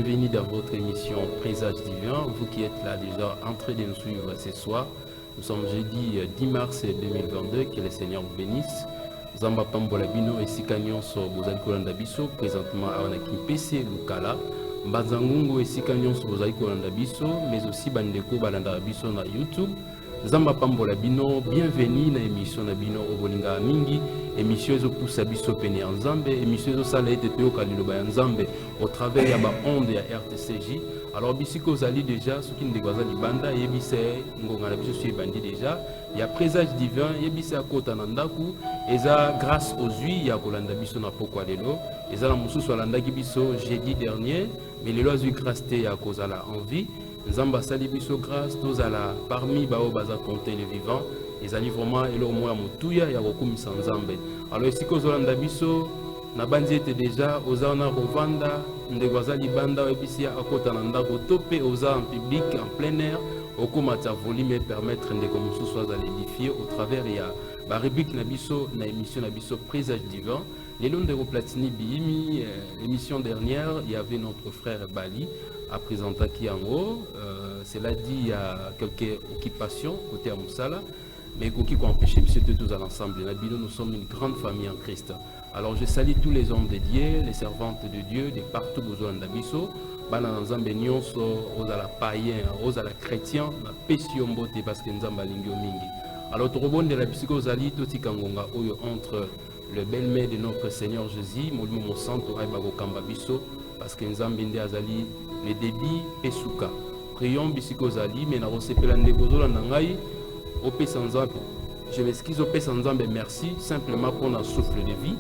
bienvenue dans votre émission Présage Divin. Vous qui êtes là déjà en train de nous suivre ce soir. Nous sommes jeudi 10 mars 2022, que le Seigneur vous bénisse. Zamba Pambola Bino et Sikanyon sur Bozali Kolanda Biso, présentement à Wanakim PC Lukala. Mbazangungu et Sikanyon sur Bozali Kolanda Biso, mais aussi Bandeko Balanda Biso na YouTube. Zamba Pambola Bino, bienvenue dans l'émission Nabino Obolinga Mingi, émission Ezopoussa Biso Pene Nzambe, émission Ezosala Ete Teo Kaliloba Nzambe au travers de la onde de RTCJ. Alors, Bisiko Zali déjà, ce qui ne dégoise Banda, Yebise, Ngongana Biso Sui Bandi déjà, il y a présage divin, Yebise à Kota Nandaku, et ça, grâce aux huiles, il y a Kolanda Biso na Poko Alelo, et ça, la Moussou Solanda Biso jeudi dernier, mais les lois du grâce à cause de la envie. Nzamba sali biso grâce tozala parmi bao baza compter les vivants ezali vraiment elo moya mutuya ya kokumisa Nzambe. Alors ici kozolanda biso na bandi ete déjà oza na kovanda ndeko azali banda ebisi akota na ndako to pe oza en public en plein air okomata volume et permettre ndeko mosusu aza l'édifier au travers ya ba rubrique na biso na émission na biso Présage Divin. Les Londes de Platini Bihimi, l'émission dernière, il y avait notre frère Bali à présenter qui en haut. Cela dit, il y a quelques occupations côté à Moussala, mais qui ont empêché de tous à l'ensemble. Nous sommes une grande famille en Christ. Alors je salue tous les hommes dédiés, les servantes de Dieu, de partout besoin d'Abisso. Bananzambe nyonso, aux à la païen, aux à la chrétien, na pession beauté parce que Nzamba lingio mingi. Alors tout rebond de la psychosali, tout kangonga oyo entre le bel-mère de notre Seigneur Jésus, Molimo Santo Aibago Kambabiso, parce que Nzambinde Azali, le débit Pesuka. Prions Bisiko-Zali, mais nous sepelande Gozola Nangai, au Pesanzambe. Je m'excuse au Pesanzambe, merci, simplement pour un souffle de vie.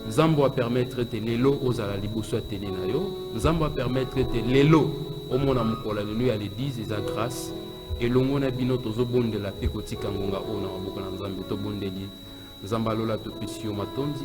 Nzambo va permettre de l'élo aux alaliboso à Télénayo. Nzambo va permettre de l'élo au Mona Mukola, le à l'église et à grâce. Et l'ongona bino tozo bon de la pekoti kangonga ona bokona Nzambe to bondeli. Nzamba lola to pesio matondi,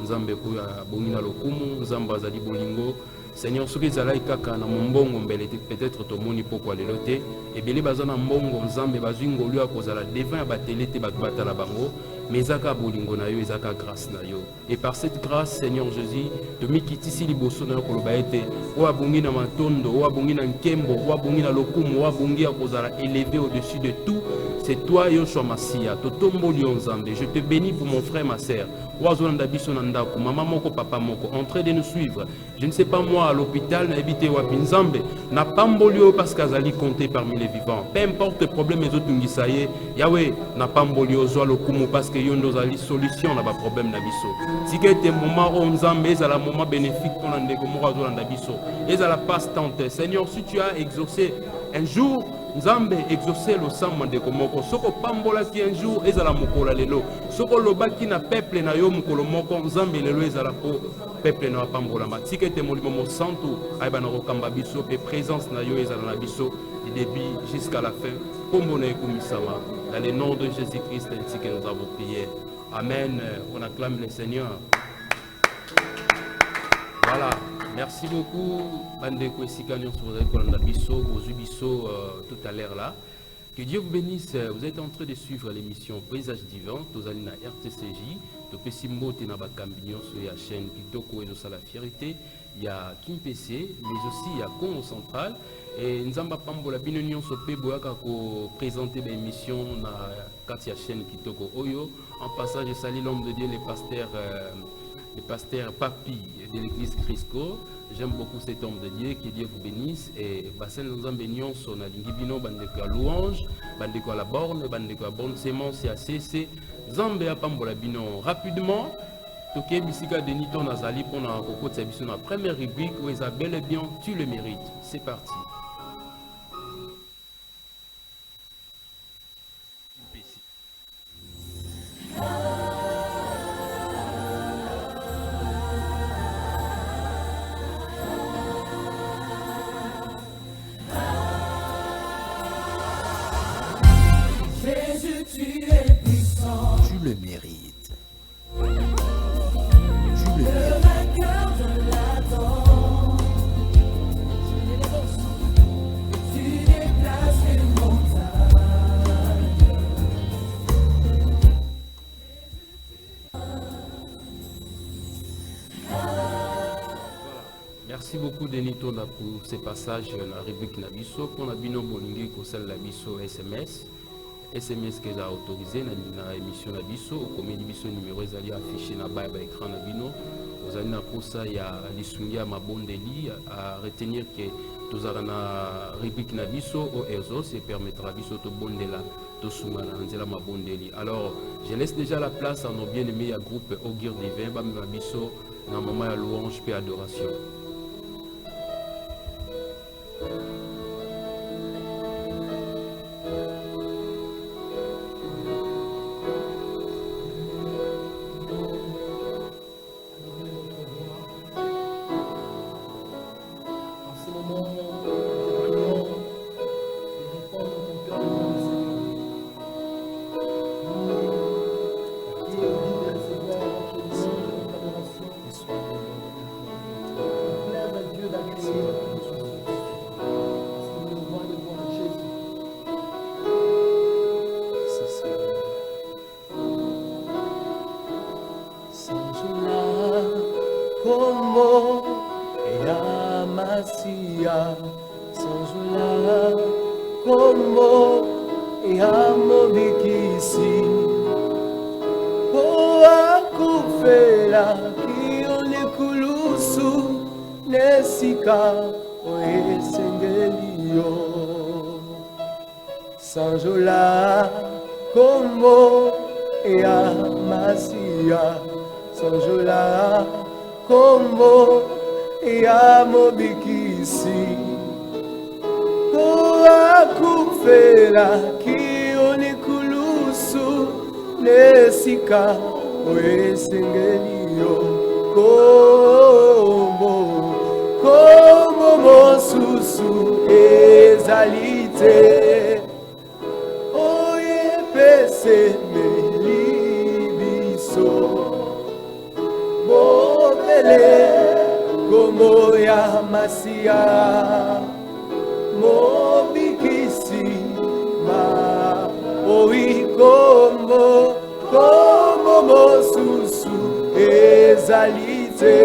Nzambe ko ya bongina lokumu, Nzamba zali bolingo. Seigneur soki zalai kaka na mbongo mbele peut-être to moni poko lelote et bele bazana mbongo Nzambe bazwingo lua kozala devant ba telete ba batala bango mais zaka bolingo na yo ezaka grâce na yo et par cette grâce Seigneur Jésus to mikitisi liboso na yo koloba ete o abongi na matondo o abongi na nkembo o abongi na lokumu o abongi kozala élevé au-dessus de tout. C'est toi Yoshua Masia, Totombo Lyonzambe. Je te bénis pour mon frère, ma sœur. Oazolanda biso nandaku, maman moko, papa moko, en train de nous suivre. Je ne sais pas moi à l'hôpital, na habité Wapinzambe, na pambolio parce qu'azali compté parmi les vivants. Peu importe le problème les autres ngisaye, Yahweh, na pambolio zoa lokumu parce que yondo zali solution na ba problème na biso. Si que te moment onzambe, c'est la moment bénéfique pour l'andeko mo Oazolanda biso. Et à la passe tante. Seigneur, si tu as exaucé un jour Nzambe exaucer le sang de komoko soko pambola ki un jour ezala mokola lelo soko lobaki na peuple na yo mokolo moko Nzambe lelo ezala po peuple na pambola matike te molimo mo santu ayba na kokamba biso pe présence na yo ezala na biso du début jusqu'à la fin kombo na ekomisama dans le nom de Jésus-Christ ainsi que nous avons prié. Amen. On acclame le Seigneur. Voilà. Merci beaucoup, Bandeko et Sikanyon, sur vos Ubiso tout à l'heure là. Que Dieu vous bénisse. Vous êtes en train de suivre l'émission Présage Divin, Tozalina RTCJ, Topesimbo Tenaba Cambignon sur la chaîne Kitoko et la Fierté. Il y a Kim PC, mais aussi il y a Congo Central. Et Nzamba Pambola Binonion Sopé Boyaka pour présenter l'émission dans la chaîne Kitoko Oyo. En passage, je salue l'homme de Dieu, le pasteur Papi de l'église Crisco. J'aime beaucoup cet homme de Dieu, que Dieu vous bénisse. Et Bassel nous en bénions sur la Lingibino, Bandeko à louange, Bandeko à la borne, Bandeko à bonne sémence et à cesser. Zambé à Pambola Bino. Rapidement, Toké Bissika Denito Nazali pour la Coco de Sabiso, la première rubrique où Isabelle est bien, tu le mérites. C'est parti. Tu le mérites. Tu le mérites. Merci beaucoup Denis Tonda pour ces passages dans la rubrique Nabiso. Pour Nabino Bolingi, pour celle Nabiso SMS. SMS que a autorisé dans l'émission Nabiso. Au commun Nabiso numéro est affiché dans le écran Nabino. Vous allez pour ça, il y a l'Issungia Mabondeli à retenir que nous avons la rubrique Nabiso au Erzos et permettra Biso de Bondela. Alors, je laisse déjà la place à nos bien-aimés à groupe Augure Divin, Bamibabiso, dans le moment de louange et adoration. Sanjola como ea masia, Sanjola como ea mobikisi, Boa kufela ki onikulusu nesika oesengelio como mosusu ezalite. Melibiso Bobele como ya masia Mobikisi ma Oi como mosusu ezalite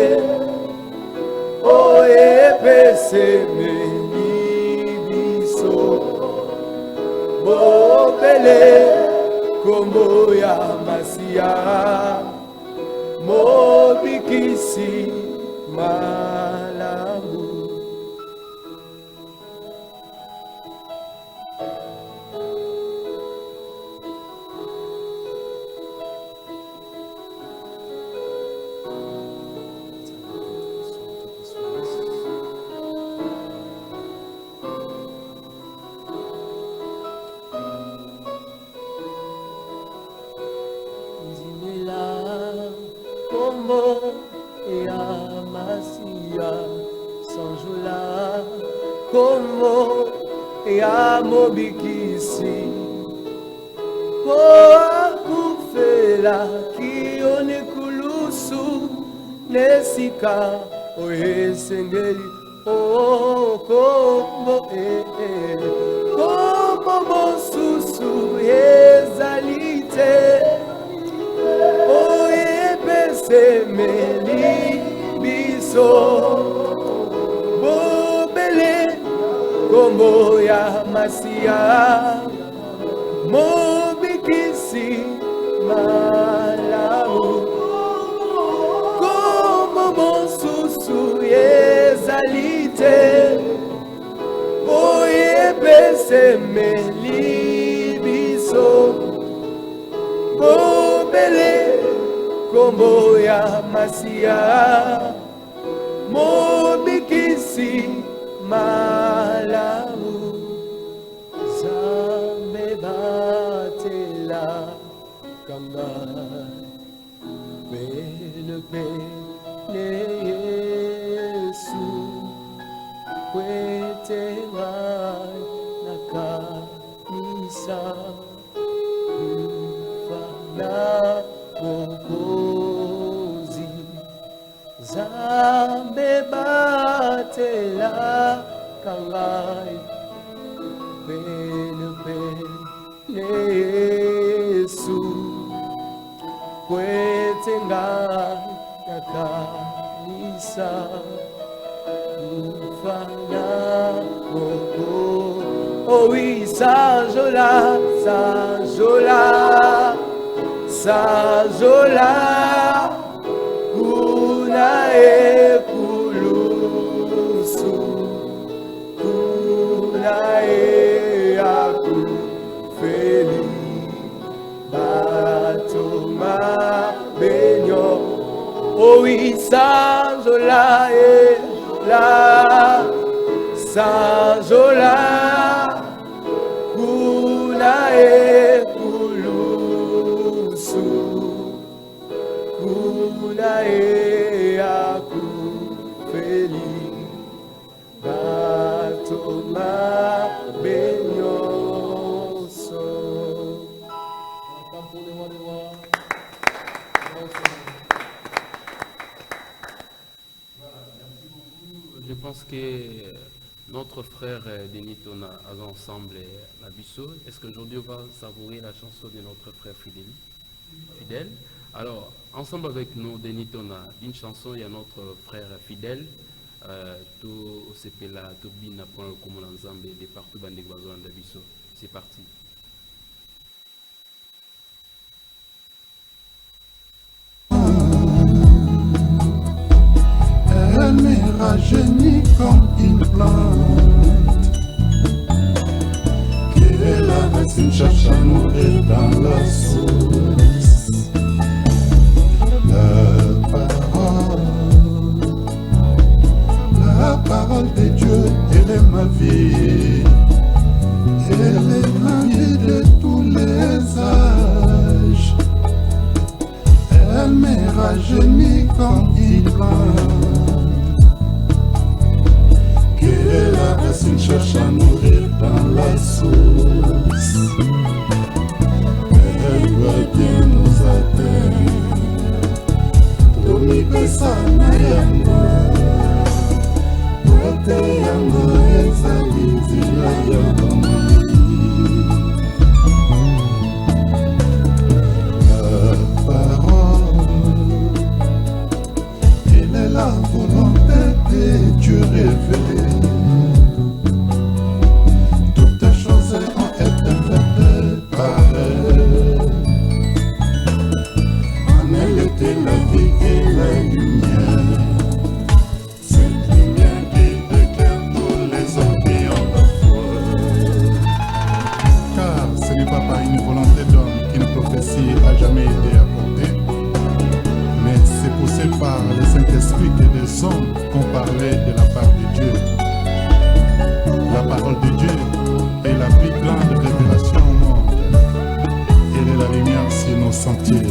Oye pese melibiso Bobele como ya masia mobikisi malamu como ya mobikisi Boa kufela ki onikulusu nesika oesengeli como mosusu ezalite oye pese melibiso como ya masia mobikisi malamu como mosusu ezalite oye pese melibiso bobele como ya masia mobikisi malamu zambe batela kanga belebe ne Yesu kwete ngai nakanisa ufana mokozi zambe batela kangai belebe Yesu kwete ngai nakanisa Fana Moko. Oh oui, Sajola, Sajola, Sajola, Kunae Kulusu, Kunae Aku Feli, Batoma Benyo. Oh oui, Sajola est là, Sajola, Kunae Kulusu, Kunae Aku Feli, Batoma Benyoso. Je pense que notre frère Denis Tona a ensemble la Bissau. Est-ce qu'aujourd'hui on va savourer la chanson de notre frère Fidèle? Alors, ensemble avec nous, Denis Tona, une chanson, il y a notre frère Fidèle. Tout Sepela, tout Bina, pour le commun ensemble de partout, Bandegwazo, la Bissau. C'est parti. Elle me rajeunit comme une plante que la racine cherche à nourrir dans la source. La parole de Dieu, elle est ma vie. Elle est ma vie de tous les âges. Elle me rajeunit comme une plante que la racine cherche à nourrir dans la source. Elle doit bien nous atteindre. Tomi pesa na yango, bote yango ezali nzela ya bomoi. La volonté de Dieu révélée. Toutes les choses ont été faites par elle. En elle était la vie et la lumière. Cette lumière qui éclaire tous les hommes qui ont la foi. Car ce n'est pas par une volonté d'homme qu'une prophétie a jamais été apportée. Mais c'est poussé par le Saint-Esprit que les hommes ont parlé de la part de Dieu. La parole de Dieu est la plus grande révélation au monde. Elle est la lumière sur nos sentiers.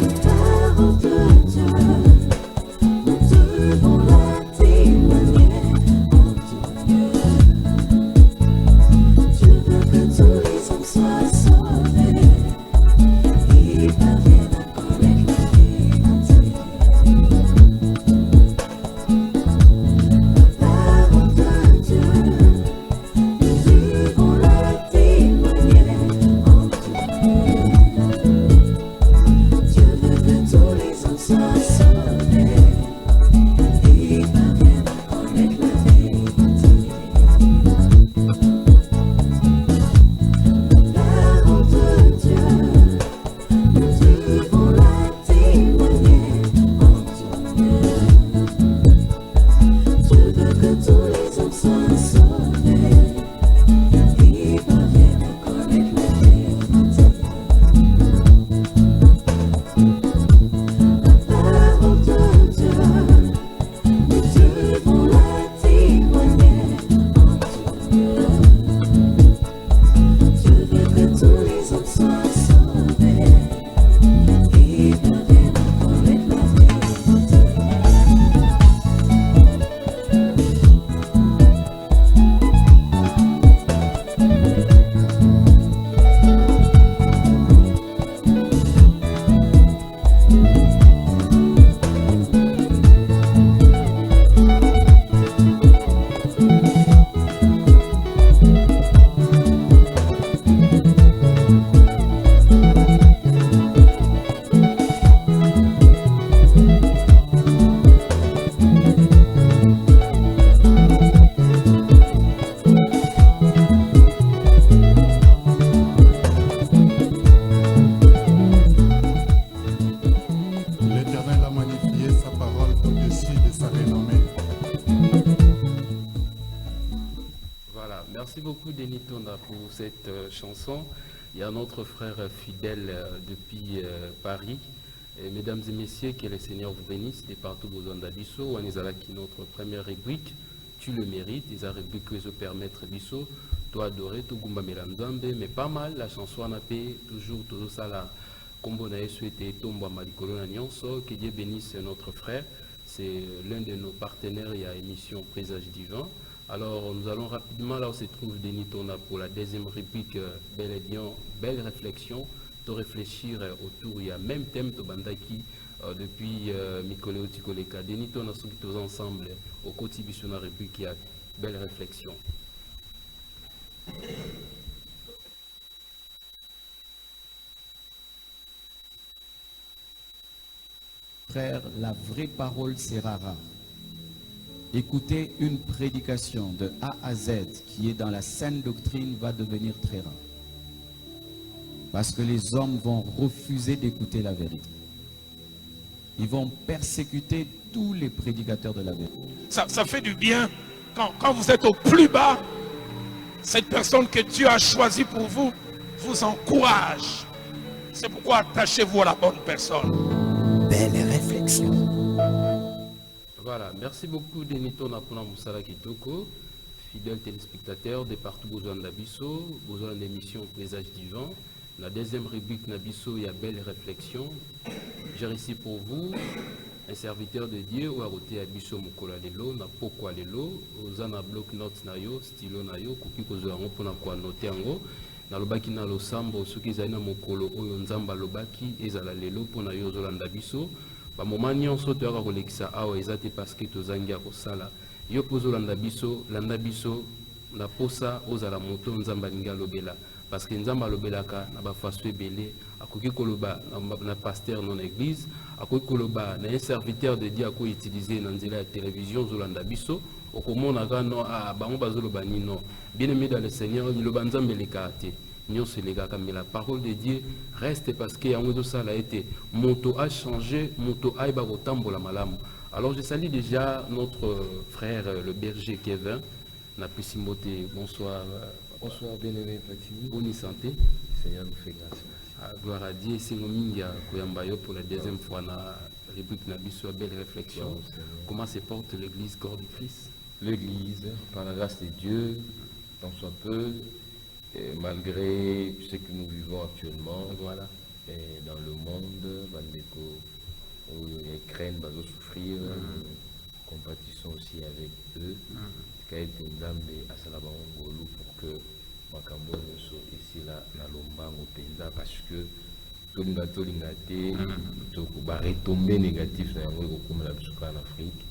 Merci beaucoup Denis Tonda pour cette chanson. Il y a notre frère fidèle depuis Paris. Et mesdames et messieurs, que le Seigneur vous bénisse de partout besoin d'Abisso. On est là qui notre première rubrique. Tu le mérites. Ils ont rubrique que je permettre Abisso. Toi adorer, tout Gumba Melanzambe. Mais pas mal, la chanson on a payé toujours tout ça là. Combo na souhaité tomba malikolo na nyonso. Que Dieu bénisse notre frère. C'est l'un de nos partenaires. Il y a émission Présage Divin. Alors nous allons rapidement là où se trouve Denis Tonda pour la deuxième rubrique. Belle réflexion. De réfléchir autour, il y a même thème de Bandaki depuis Mikole Otikoleka. Denis Tonda sont tous ensemble au quotidien de la rubrique. Il y a belle réflexion. Frère, la vraie parole sera rare. Écouter une prédication de A à Z qui est dans la saine doctrine va devenir très rare. Parce que les hommes vont refuser d'écouter la vérité. Ils vont persécuter tous les prédicateurs de la vérité. Ça fait du bien quand vous êtes au plus bas. Cette personne que Dieu a choisie pour vous vous encourage. C'est pourquoi attachez-vous à la bonne personne. Belle réflexion. Voilà, merci beaucoup Denis Tonda pour Moussala Kitoko, fidèles téléspectateurs de partout besoin d'Abisso, besoin d'émission Présage Divin. La deuxième rubrique Nabisso, il y a belle réflexion. J'ai réussi pour vous un serviteur de Dieu ou aroté Abisso Mukola Lelo, na pokwa lelo, ozana bloc note nayo, stylo nayo, kopi kozoango pona kwa noter ango. Na lobaki na losambo soki zali na mokolo oyo nzamba lobaki ezala lelo pona yo zolanda biso. Ba moment nyonso to yaka kolekisa awa ezate parce que tozangi kosala. Yo pozolanda biso, landa biso na posa ozala moto nzamba linga lobela. Parce que nzamba lobelaka na ba faso ebele akoki koloba na pasteur non église akoki koloba na un serviteur de Dieu akoki utiliser na nzela ya télévision zolanda biso okomona gano bango bazoloba nino bien aimé dans le Seigneur liloba nzambe lekate nyonso legaka mais la parole de Dieu reste parce que yango to sala été moto a changé moto a ba kotambola malamu. Alors je salue déjà notre frère le berger Kevin na Pisimote. Bonsoir. Bonsoir, bien-aimé Platini. Bonne santé. Seigneur nous fait grâce. Gloire à Dieu. C'est Ngominga Koyambayo pour la deuxième fois dans la rubrique Nabiso, belle réflexion. Comment se porte l'église corps du Christ? L'église, par la grâce de Dieu, tant soit peu, et malgré ce que nous vivons actuellement, voilà. Et dans le monde, Bandeko, où les craignent va souffrir, compatissons aussi avec eux. Pour que makambo nyonso esila na lombango penza parce que tolinga te tokoba retomber négatif na yango ekokomela biso en Afrique.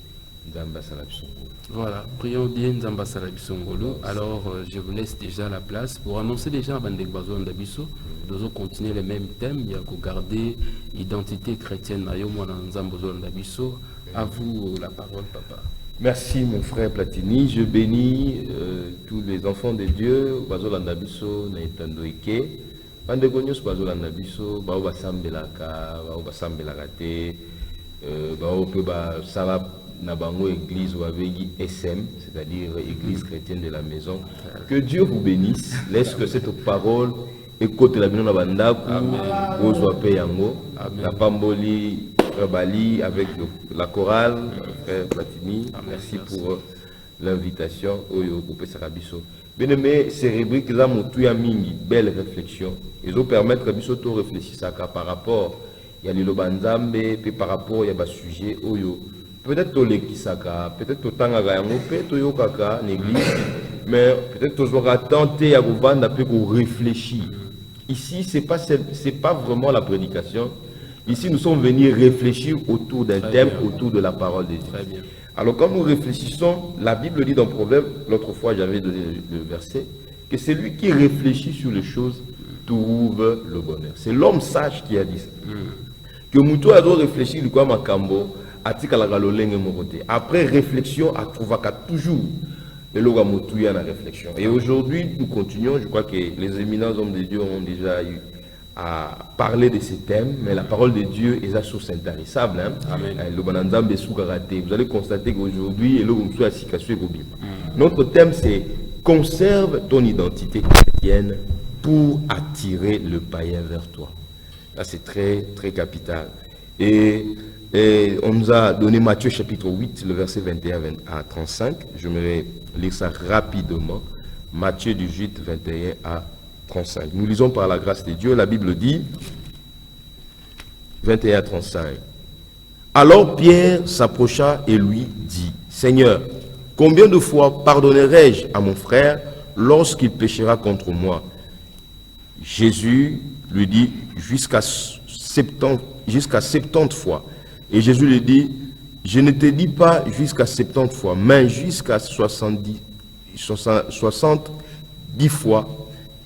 Nzambe asala biso ngolo. Voilà, prions bien Nzambe asala biso ngolo. Alors je vous laisse déjà la place pour annoncer déjà à bandeko bazo ndabiso dozo continuer les mêmes thèmes, il y a que garder identité chrétienne na yo mwana Nzambe zo ndabiso. À vous la parole papa. Merci mon frère Platini, je bénis tous les enfants de Dieu, bazolanda biso na etandoike, bandeko nyonso bazolanda biso, bao basambelaka, bao basambelaka te, bao pe basala na bango église ou avec SM, c'est-à-dire église chrétienne de la maison. Que Dieu vous bénisse, laisse que cette parole écoute la bino na bandaku, ozwa pe yango, na pamboli Bali avec la chorale, frère Platini. Merci pour l'invitation. Bien aimé, ces rubriques là m'ont tout mis belle réflexion. Ils ont permettre que Biso to réfléchir ça par rapport il y a le banzambe puis par rapport il y a des sujets oyo. Peut-être to lekisaka, peut-être to tangaka yango pe to yokaka l'église, mais peut-être to aura tenté à vendre après pour réfléchir. Ici c'est pas vraiment la prédication. Ici, nous sommes venus réfléchir autour d'un thème, autour de la parole de Dieu. Très bien. Alors, quand nous réfléchissons, la Bible dit dans Proverbe, l'autre fois j'avais donné le verset, que c'est lui qui réfléchit sur les choses trouve le bonheur. C'est l'homme sage qui a dit ça. Que Moutou a réfléchi du quoi Makambo, atika la galolenge moroté. Après réflexion, a trouvé toujours le loga Moutou y a la réflexion. Et aujourd'hui, nous continuons. Je crois que les éminents hommes de Dieu ont déjà eu à parler de ces thèmes, mais la parole de Dieu est la source intarissable. Vous allez constater qu'aujourd'hui, notre thème c'est conserve ton identité chrétienne pour attirer le païen vers toi. Là, c'est très, très capital. Et on nous a donné Matthieu chapitre 8, le verset 21 à 35. Je vais lire ça rapidement. Matthieu 18, 21 à 35. Nous lisons par la grâce de Dieu. La Bible dit, 21 à 35. Alors Pierre s'approcha et lui dit, Seigneur, combien de fois pardonnerai-je à mon frère lorsqu'il péchera contre moi? Jésus lui dit, jusqu'à 70 fois. Et Jésus lui dit, je ne te dis pas jusqu'à 70 fois, mais jusqu'à 70 fois,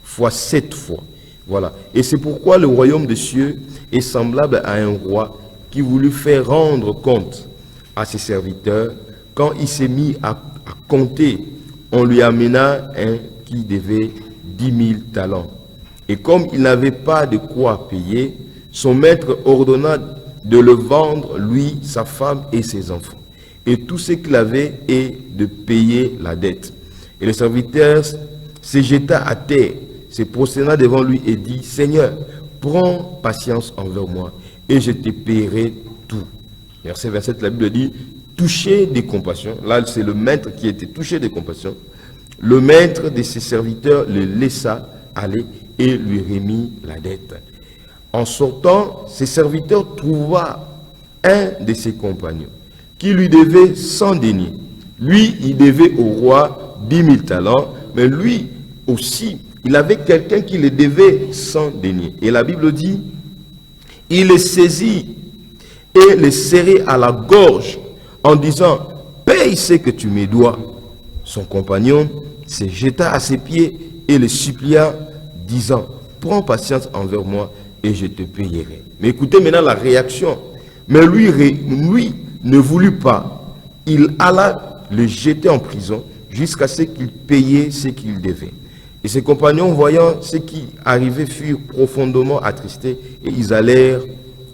fois 7 fois. Voilà. Et c'est pourquoi le royaume des cieux est semblable à un roi qui voulut faire rendre compte à ses serviteurs. Quand il s'est mis à compter, on lui amena un qui devait 10 000 talents. Et comme il n'avait pas de quoi payer, son maître ordonna de le vendre, lui, sa femme et ses enfants, et tout ce qu'il avait, et de payer la dette. Et le serviteur se jeta à terre, se prosterna devant lui et dit, Seigneur, prends patience envers moi, et je te paierai tout. Verset 27, la Bible dit, touché de compassion. Là, c'est le maître qui était touché de compassion. Le maître de ses serviteurs le laissa aller et lui remit la dette. En sortant, ses serviteurs trouva un de ses compagnons qui lui devait 100 deniers. Lui, il devait au roi 10 000 talents, mais lui aussi, il avait quelqu'un qui le devait 100 deniers. Et la Bible dit, il le saisit et le serrait à la gorge en disant, paye ce que tu me dois. Son compagnon se jeta à ses pieds et le supplia, disant, prends patience envers moi et je te payerai. Mais écoutez maintenant la réaction. Mais lui ne voulut pas. Il alla le jeter en prison jusqu'à ce qu'il payait ce qu'il devait. Et ses compagnons, voyant ce qui arrivait, furent profondément attristés et ils allèrent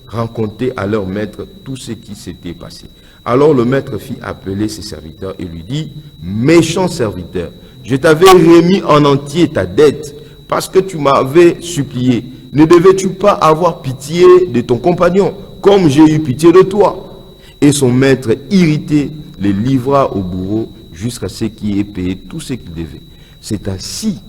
raconter à leur maître tout ce qui s'était passé. Alors le maître fit appeler ses serviteurs et lui dit, méchant serviteur, je t'avais remis en entier ta dette parce que tu m'avais supplié. Ne devais-tu pas avoir pitié de ton compagnon, comme j'ai eu pitié de toi? Et son maître, irrité, le livra au bourreau jusqu'à ce qu'il ait payé tout ce qu'il devait. C'est ainsi,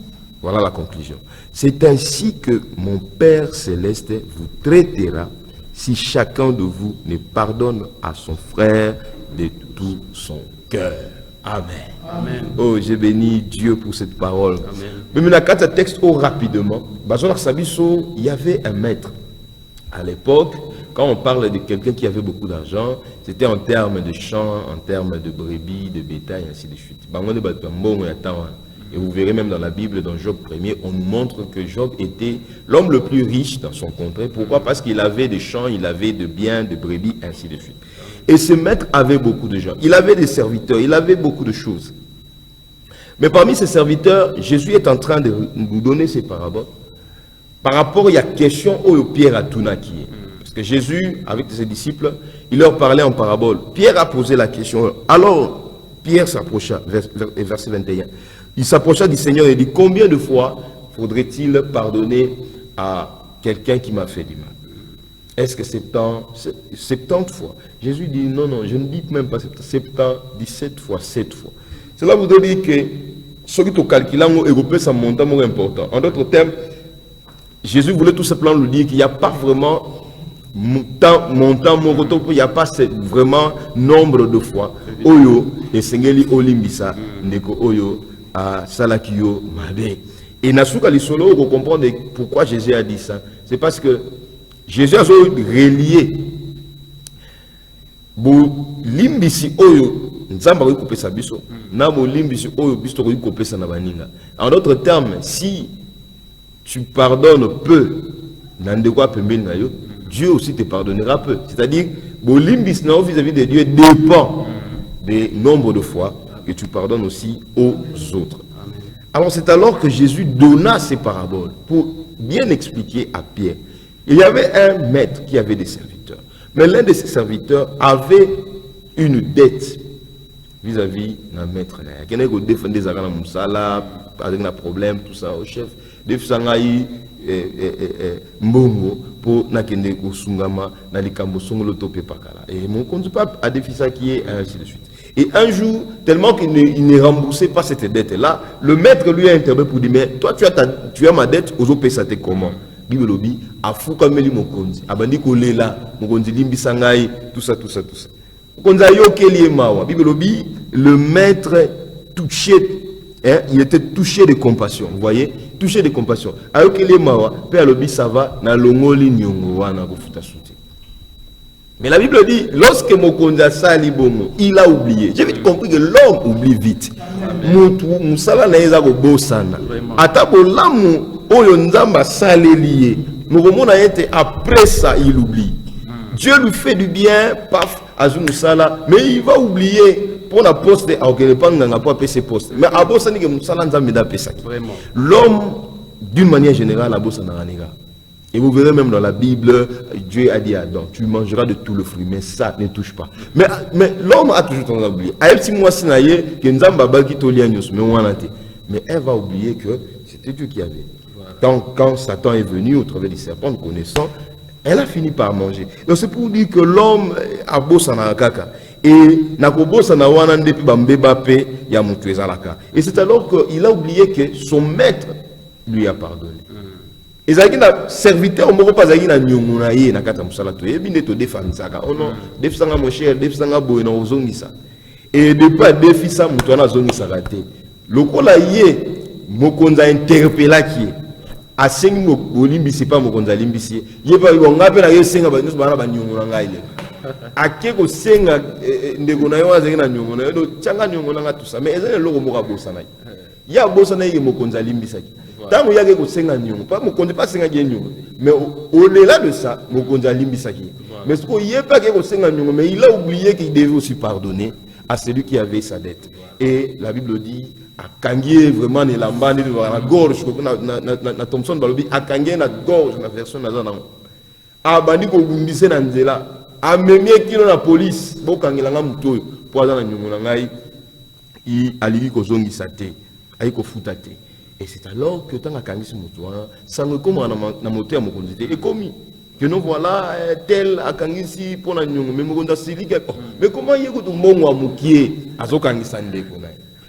voilà la conclusion, c'est ainsi que mon Père céleste vous traitera si chacun de vous ne pardonne à son frère de tout son cœur. Amen. Amen. Oh, j'ai béni Dieu pour cette parole. Amen. Mais maintenant, quand ce texte rapidement, il y avait un maître. À l'époque, quand on parle de quelqu'un qui avait beaucoup d'argent, c'était en termes de champs, en termes de brebis, de bétail, ainsi de suite. Et vous verrez même dans la Bible, dans Job 1er, on nous montre que Job était l'homme le plus riche dans son contrée. Pourquoi? Parce qu'il avait des champs, il avait de biens, de brebis, ainsi de suite. Et ce maître avait beaucoup de gens. Il avait des serviteurs, il avait beaucoup de choses. Mais parmi ces serviteurs, Jésus est en train de nous donner ces paraboles. Par rapport à la question où Pierre a tout naqué. Parce que Jésus, avec ses disciples, il leur parlait en parabole. Pierre a posé la question. Alors, Pierre s'approcha, verset 21. Il s'approcha du Seigneur et dit, combien de fois faudrait-il pardonner à quelqu'un qui m'a fait du mal? Est-ce que 70 fois? Jésus dit, non, non, je ne dis même pas 70, 17 fois, 7 fois. Cela voudrait dire que ce qui est calculé, c'est un montant important. En d'autres termes, Jésus voulait tout simplement nous dire qu'il n'y a pas vraiment montant, il n'y a pas vraiment nombre de fois. Oyo, et Sengeli Olimbisa, Ndeko Oyo, à Salakio, Mabe. Et Nasuka Lisolo, vous comprenez pourquoi Jésus a dit ça. C'est parce que Jésus a relié. Limbisi Oyo, Nzamba va couper sa biso. Namo Limbisi Oyo, bisto va couper sa nabaninga. En d'autres termes, si tu pardonnes peu, Dieu aussi te pardonnera peu. C'est-à-dire, Limbis vis-à-vis de Dieu dépend du nombre de fois que tu pardonnes aussi aux autres. Alors c'est alors que Jésus donna ces paraboles pour bien expliquer à Pierre. Il y avait un maître qui avait des serviteurs. Mais l'un de ses serviteurs avait une dette vis-à-vis na maître na kene ko défendre des agana musala avec un problème tout ça au chef defisanga yi mbongo pour nakende ko sungama na likambo songolo topé pakala et mon compte pas a défisa qui est ainsi de suite. Et un jour, tellement qu'il ne remboursait pas cette dette-là, le maître lui a intervenu pour dire, mais toi tu as ma dette, aux autres ça comment? Bible dit, a fou comme lui mon konzi, abandi ko lela, mon konzi limbi sangai, tout ça. Konza yo keli mawa. Bible dit, le maître touché, il était touché de compassion, vous voyez, touché de compassion. Ayo keli mawa, père lobi ça va, na longoli nyongo wana ko futa souti. Mais la Bible dit, lorsque Mokonza sali bomo, il a oublié. J'ai vite compris que l'homme oublie vite. Moussala naeza ko bosana. Ata bolamu oyo nzamba sali lié. Mokomo a été après ça il oublie. Dieu lui fait du bien, paf, azu moussala, mais il va oublier pour la poste à auquel pas n'a pas PC poste. Mais à bosani que moussala nzamba da pesa. L'homme d'une manière générale a bosana ranega. Et vous verrez même dans la Bible, Dieu a dit à Adam, tu mangeras de tout le fruit, mais ça ne touche pas. Mais l'homme a toujours tendance à oublier. Mais elle va oublier que c'était Dieu qui avait. Quand Satan est venu au travers du serpent, connaissant, elle a fini par manger. Donc c'est pour dire que l'homme a bossé dans la caca. Et et c'est alors qu'il a oublié que son maître lui a pardonné. Et ça a serviteur au moro pas na nyongona ye na kata musala to ebinde to defanisaka ono defisanga mon cher defisanga boy na ozongisa et de pas defisa muto na zongisa raté lokola ye mokonza interpella ki asengi mo olimbisi pas mokonza limbisi ye ba ngape na ye senga ba nyusu bana ba nyongona ngai le ake ko senga ndeko na yo azenge na nyongona yo changa nyongona nga tout ça mais ezele loko moka bosana ya bosana ye mokonza limbisaki. Tant qu'il y a des choses pas mon compte pas mais au-delà de ça mon compte a limbisaki. Mais ce qu'il y a pas quelque chose mais il a oublié qu'il devait aussi pardonner à celui qui avait sa dette. Et la Bible dit à Kangié vraiment ne lamba ne la gorge na Thompson balobi à Kangié na gorge na version na zana. A bandi ko gumbise na nzela a memie kilo na police bo kangela muto pour za na nyongo na ngai I aliki ko zongisa te ayi ko futa te. Et c'est alors que tant que Kangisi Moutoua, ça me commande à monter à mon conduite. Et commis, que nous voilà tel à Kangisi pour la nyongo, mais mon mais comment y a que tout le monde a moukié à ce Kangisande?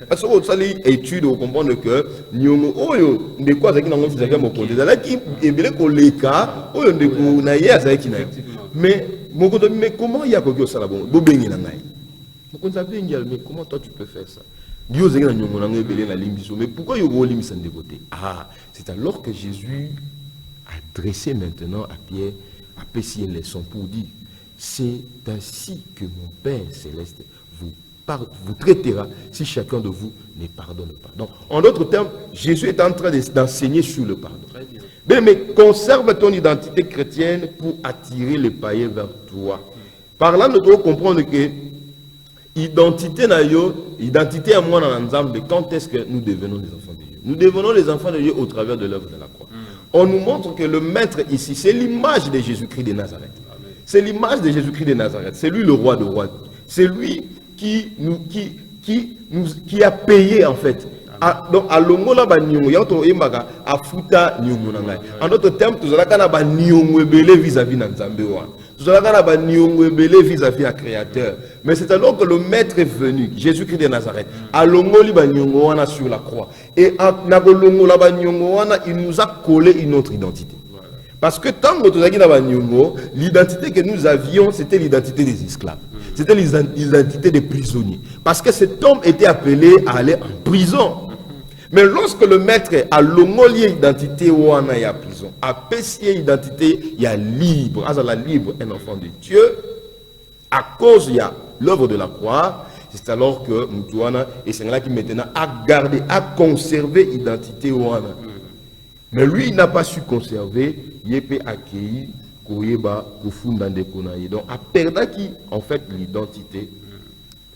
Parce que ça les études au comprendre que nyongo oyo de quoi ça qui n'a pas fait mon conduite. Là qui est bien que les cas oyo de ko na ya ça qui n'a. Mais mon conduite, mais comment y a que ça là bon? Bobengi na ngai. Mon conduite mais comment toi tu peux faire ça? Mais pourquoi il y a mis de côté? Ah, c'est alors que Jésus a dressé maintenant à Pierre, a péché une leçon pour dire, c'est ainsi que mon Père céleste vous traitera si chacun de vous ne pardonne pas. Donc, en d'autres termes, Jésus est en train d'enseigner sur le pardon. Mais conserve ton identité chrétienne pour attirer les païens vers toi. Par là, nous devons comprendre que identité à moi dans l'ensemble, quand est-ce que nous devenons les enfants de Dieu? Nous devenons les enfants de Dieu au travers de l'œuvre de la croix. On nous montre que le maître ici, c'est l'image de Jésus-Christ de Nazareth. C'est l'image de Jésus-Christ de Nazareth. C'est lui le roi de rois. C'est lui qui a payé en fait. Donc à l'ongola ba nyongo yato embaka afuta nyongo nangai. En d'autres termes, tout ça kana ba nyongo ebele vis-à-vis na Nzambe wa. Tout ça kana ba nyongo ebele vis-à-vis à Créateur. Mais c'est alors que le maître est venu, Jésus-Christ de Nazareth, à l'ongoli ba nyongo wana sur la croix. Et na bolongola ba nyongo wana, il nous a collé une autre identité. Parce que tant que tout ça na ba nyongo, l'identité que nous avions, c'était l'identité des esclaves. C'était l'identité des prisonniers. Parce que cet homme était appelé à aller en prison. Mais lorsque le maître a l'homolié identité ou en a prison, a pécié identité, il y a libre, à la libre, un enfant de Dieu, à cause il y a l'œuvre de la croix, c'est alors que Moutouana et c'est là qui maintenant a gardé, a conservé identité ou en a. Mais lui, il n'a pas su conserver, il peut accueillir, Koyeba, Kofunda de Konaye. Donc, à perdre qui, en fait, l'identité,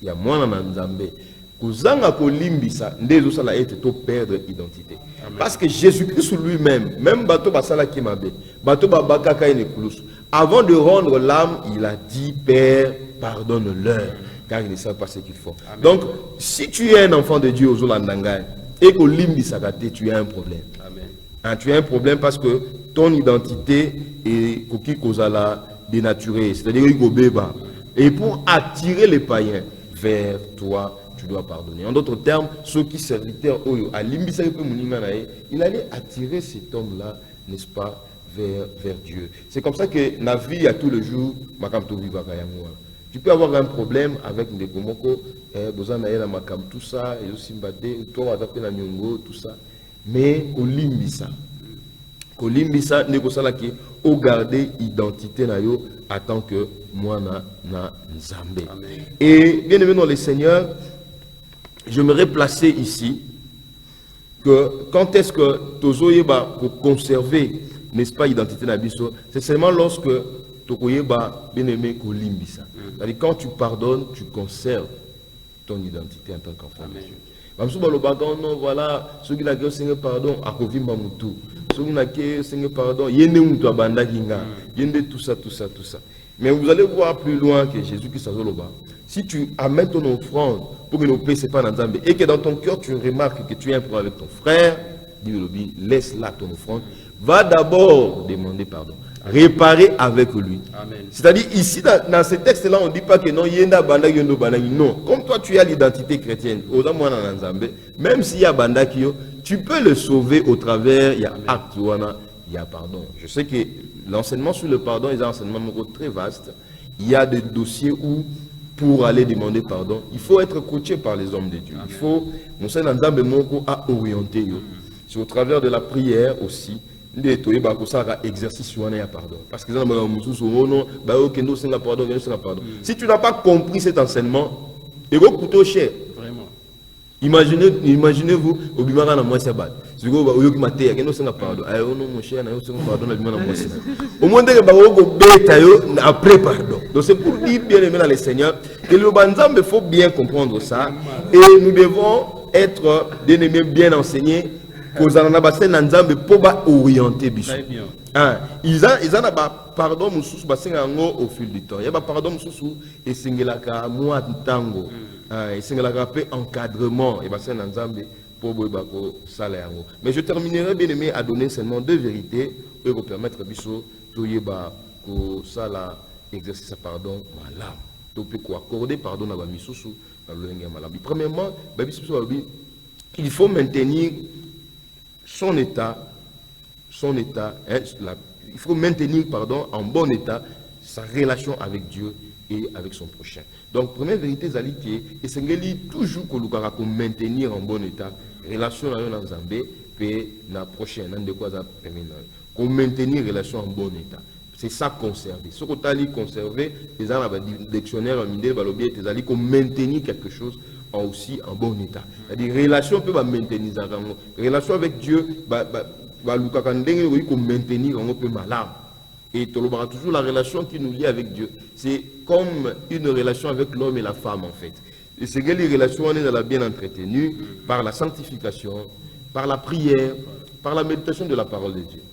il y a moins en Nzambé. Kuzanga kolimbisa ndezo sala ete to perdre identité. Parce que Jésus-Christ lui-même, même bato basala kimabe, bato babaka ka ine kulusu. Avant de rendre l'âme, il a dit Père, pardonne-leur, car ils ne savent pas ce qu'ils font. Donc, si tu es un enfant de Dieu aux Olandanga et qu'au limbi sakate, tu as un problème. Amen. Hein, tu as un problème parce que ton identité est koki kozala dénaturée, c'est-à-dire beba. Et pour attirer les païens vers toi, tu dois pardonner. En d'autres termes, ceux qui serviteurs à limbi il allait attirer cet homme-là, n'est-ce pas, vers Dieu. C'est comme ça que la vie à tous les jours, tu peux avoir un problème avec des komoko, tout ça, et aussi tout ça, mais au limbisa, au garder identité na yo en tant que moi na Nzambe. Et bien aimé dans le Seigneur, j'aimerais placer ici que quand est-ce que tozoyeba pour conserver, n'est-ce pas, identité na biso, c'est seulement lorsque tokoyeba bien aimé kolimbisa. C'est-à-dire quand tu pardonnes, tu conserves ton identité en tant qu'enfant de Dieu. Non, voilà, ceux qui n'ont pas de pardon, à Kovimba Moutou. Ceux qui n'ont pas de pardon, il y a des Banda Kinga, il y a tout ça. Mais vous allez voir plus loin que Jésus qui s'azoloba. Si tu amènes ton offrande pour que nos paix ne pas dans Zambé et que dans ton cœur tu remarques que tu as un problème avec ton frère, dis-le, laisse là ton offrande. Va d'abord demander pardon. Réparer avec lui. C'est-à-dire ici dans ce texte-là, on ne dit pas que non, yenda banda yendo banda non. Comme toi tu as l'identité chrétienne, même s'il y a banda kyo, tu peux le sauver au travers, il y a acte, il y a pardon. Je sais que l'enseignement sur le pardon est un enseignement très vaste. Il y a des dossiers où pour aller demander pardon, il faut être coaché par les hommes de Dieu. Il faut, mon Seigneur Nzambe moko a orienté. C'est au travers de la prière aussi. Exercice pardon. Parce que si tu n'as pas compris cet enseignement, il va coûter cher. Vraiment. Imaginez-vous, au bimara na moi sabat. Si vous avez pardon, au moins après pardon. Donc c'est pour dire bien aimé dans le Seigneur que le banzam faut bien comprendre ça et nous devons être bien aimés, bien enseignés. Ils orienté biso. Ils ont pardon au fil du temps. Il y a pardon et singelaka moi tango. Et singelaka pe encadrement et bassin Nzambe pour bako salaire. Mais je terminerai bien aimé à donner seulement deux vérités pour permettre biso toyeba ko sala exercice pardon malam. To peut ko accorder pardon na ba misusu na loyenga malam. Premièrement, il faut maintenir son état, il faut maintenir, pardon, en bon état sa relation avec Dieu et avec son prochain. Donc, première vérité, et c'est toujours que nous maintenir en bon état relation avec Nzambe et la prochaine, qu'on maintenir relation en bon état. C'est ça conserver. Ce que tu as conserver, les dictionnaires, qu'on maintenir quelque chose aussi en bon état. C'est-à-dire relation peut maintenir relation avec Dieu maintenir on peut malade et toujours la relation qui nous lie avec Dieu. C'est comme une relation avec l'homme et la femme en fait. Et c'est que les relations on est bien entretenues par la sanctification, par la prière, par la méditation de la parole de Dieu.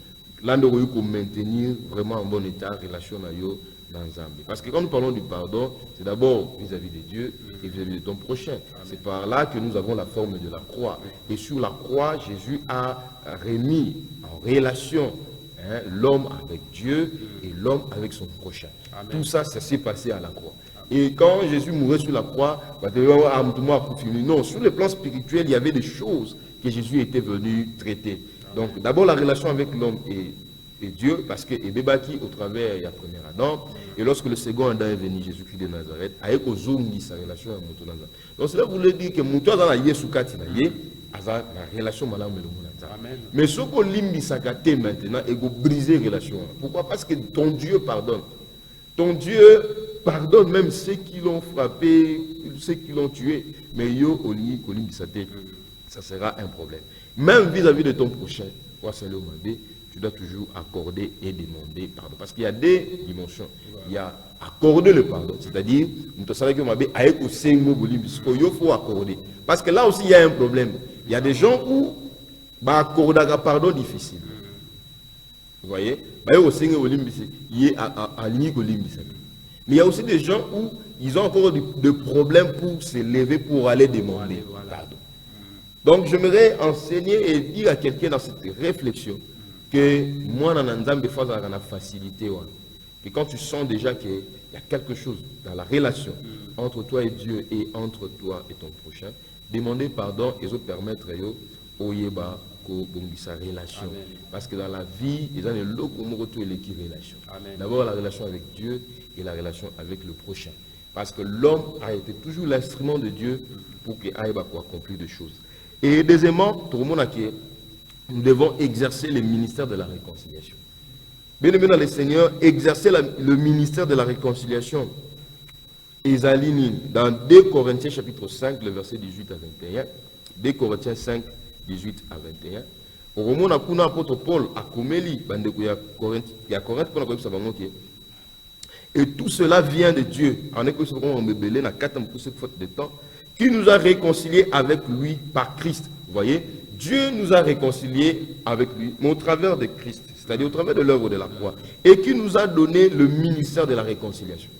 Là nous devons maintenir vraiment en bon état relation à Dieu. Parce que quand nous parlons du pardon, c'est d'abord vis-à-vis de Dieu et vis-à-vis de ton prochain. C'est par là que nous avons la forme de la croix. Et sur la croix, Jésus a remis en relation l'homme avec Dieu et l'homme avec son prochain. Amen. Tout ça, ça s'est passé à la croix. Et quand Jésus mourait sur la croix, non, sur le plan spirituel, il y avait des choses que Jésus était venu traiter. Donc d'abord la relation avec l'homme et Dieu, parce que Ebebaki au travers il y a premier Adam, et lorsque le second Adam est venu, Jésus-Christ de Nazareth, avec Ozongi sa relation avec Moutou Nazareth. Donc cela voulait dire que Moutou Nazareth a Yesukati na ye, la relation malade avec le Nazareth. Mais ce qu'on limbi sakate maintenant, et qu'on brise la relation. Pourquoi? Parce que ton Dieu pardonne. Ton Dieu pardonne même ceux qui l'ont frappé, ceux qui l'ont tué. Mais yo oli kolimbi sate, ça sera un problème. Même vis-à-vis de ton prochain, tu dois toujours accorder et demander pardon. Parce qu'il y a des dimensions. Il y a accorder le pardon, c'est-à-dire, il faut accorder. Parce que là aussi, il y a un problème. Il y a des gens où accorder un pardon difficile. Vous voyez? Mais il y a aussi des gens où ils ont encore des problèmes pour se lever, pour aller demander pardon. Donc j'aimerais enseigner et dire à quelqu'un dans cette réflexion que moi, dans Nzambe, fois, ça a facilité. Que quand tu sens déjà qu'il y a quelque chose dans la relation entre toi et Dieu et entre toi et ton prochain, demander pardon et ça permettre oyeba sa relation. Amen. Parce que dans la vie, ils ont le relation. D'abord la relation avec Dieu et la relation avec le prochain. Parce que l'homme a été toujours l'instrument de Dieu pour qu'il aille accomplir des choses. Et deuxièmement, tout le monde a dit, nous devons exercer le ministère de la réconciliation. Bien aimé dans le Seigneur, exercer le ministère de la réconciliation. Esaline, dans 2 Corinthiens chapitre 5, le verset 18 à 21, 2 Corinthiens 5, 18 à 21, au moment où l'apôtre Paul a comméli, il y a Corinthe pour la Corinthe, et tout cela vient de Dieu. En écoute, on me belé, na 4 faute de temps, qui nous a réconciliés avec lui par Christ. Vous voyez, Dieu nous a réconciliés avec lui, mais au travers de Christ, c'est-à-dire au travers de l'œuvre de la croix, et qui nous a donné le ministère de la réconciliation.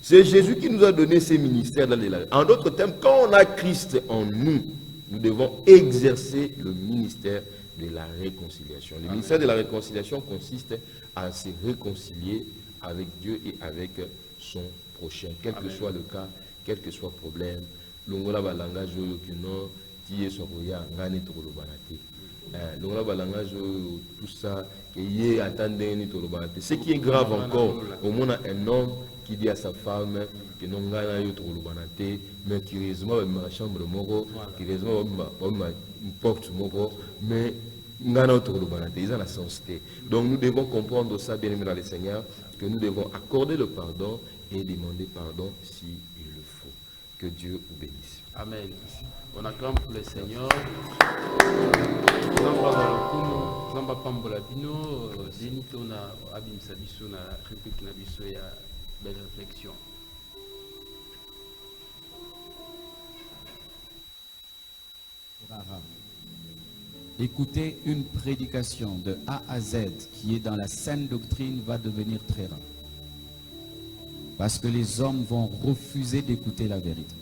C'est Jésus qui nous a donné ces ministères. En d'autres termes, quand on a Christ en nous, nous devons exercer le ministère de la réconciliation. Le ministère de la réconciliation consiste à se réconcilier avec Dieu et avec son prochain, quel que soit le cas, quel que soit le problème. Longola balanga joyo kino tiye sokoya ngani tokolobanate. Longola balanga joyo tout ça que yé attendez ni tokolobanate. Ce qui est grave encore, au moins un homme qui dit à sa femme que non ngana yo tokolobanate, mais qui raisonne ma chambre moko, qui raisonne ma porte moko, mais ngana tokolobanate. Ils ont la sensité. Donc nous devons comprendre ça, bien aimé dans le Seigneur, que nous devons accorder le pardon et demander pardon si il le faut. Que Dieu vous bénisse. Amen. On acclame pour le Seigneur. Zamba pambola bino, zenito na abimisa biso na réplique na biso ya belle réflexion. Écouter une prédication de A à Z qui est dans la saine doctrine va devenir très rare. Parce que les hommes vont refuser d'écouter la vérité.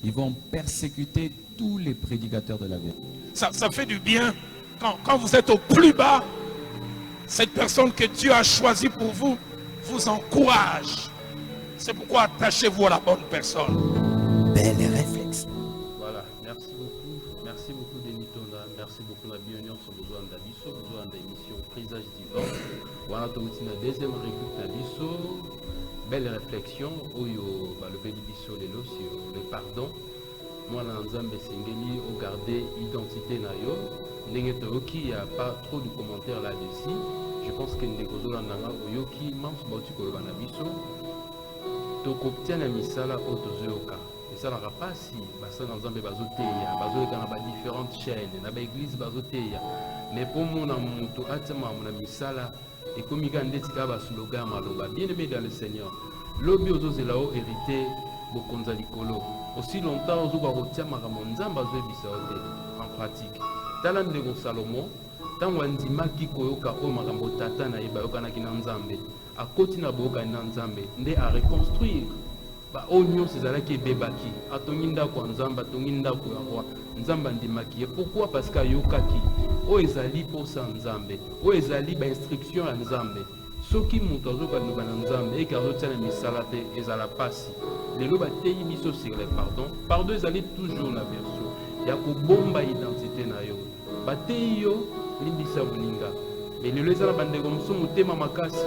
Ils vont persécuter tous les prédicateurs de la vérité. Ça fait du bien quand vous êtes au plus bas. Cette personne que Dieu a choisie pour vous, vous encourage. C'est pourquoi attachez-vous à la bonne personne. Belle réflexe. Voilà, merci beaucoup. Merci beaucoup Denitonda. Merci beaucoup la bienvenue sur besoin d'Abisso, besoin d'émission Présage divin. Voilà, tu as une deuxième réplique d'Abisso. Belle réflexion, oyo le bélibiso lelo sur le pardon. Moi dans Nzambe Sengeli au garder identité na yo. Ndenge toyoki, il n'y a pas trop de commentaires là-dessus. Je pense que Ndekozo Landanga oyoki mams bauti koloba na biso. Tokoptia na misala otozoyoka. Et ça n'aura pas si basa dans Nzambe bazoteya, bazoleka na ba différentes chaînes, na ba église bazoteya. Mais pour mon amuto atema na misala et comme il y a des slogan maloba bien aimé dans le Seigneur lobi ozozela hérité bokonza likolo aussi longtemps ozoba rotia makambo nzamba zoebisa ote en pratique tala ndeko Salomon tango andimaki koyoka o makambo tata na yeba yokanaki na nzambe akoti na boka na nzambe nde a reconstruire ba onyo sezalaki ebebaki atongi ndako ya nzambe atongi ndako ya roi nzamba ndimaki. Pourquoi? Parce que yokaki o ezali posa nzambe o ezali ba instruction ya nzambe soki muto azoka nuba na nzambe eka azotia na misala te ezala pasi lelo bateyi biso sur le pardon ezali toujours na version ya kobomba identité na yo bateyi yo limbisa bolinga mais lelo ezala bandeko mosusu motema makasi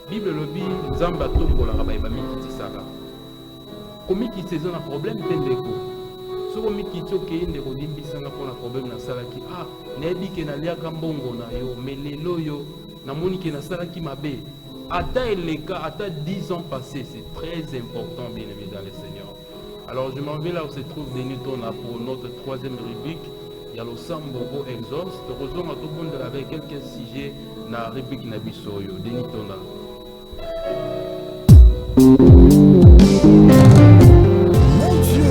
Bible lobi nzamba tombolaka bayeba mikitisaka komikiti eza na problème te ndeko soko mikiti okei ndeko limbisanga mpona problème nasalaki nayebi ke naliaka mbongo na yo mais lelo yo namoni ke nasalaki mabe ata eleka ata 10 ans passés. C'est très important bien aimé dans le Seigneur. Alors je m'en vais là où se trouve Denis Tona pour notre troisième rubrique. Il y a le Sambogo Exhaust. Heureusement tout le monde avec quelques sujets dans la rubrique Nabisoyo. Denis Tona. Mon Dieu,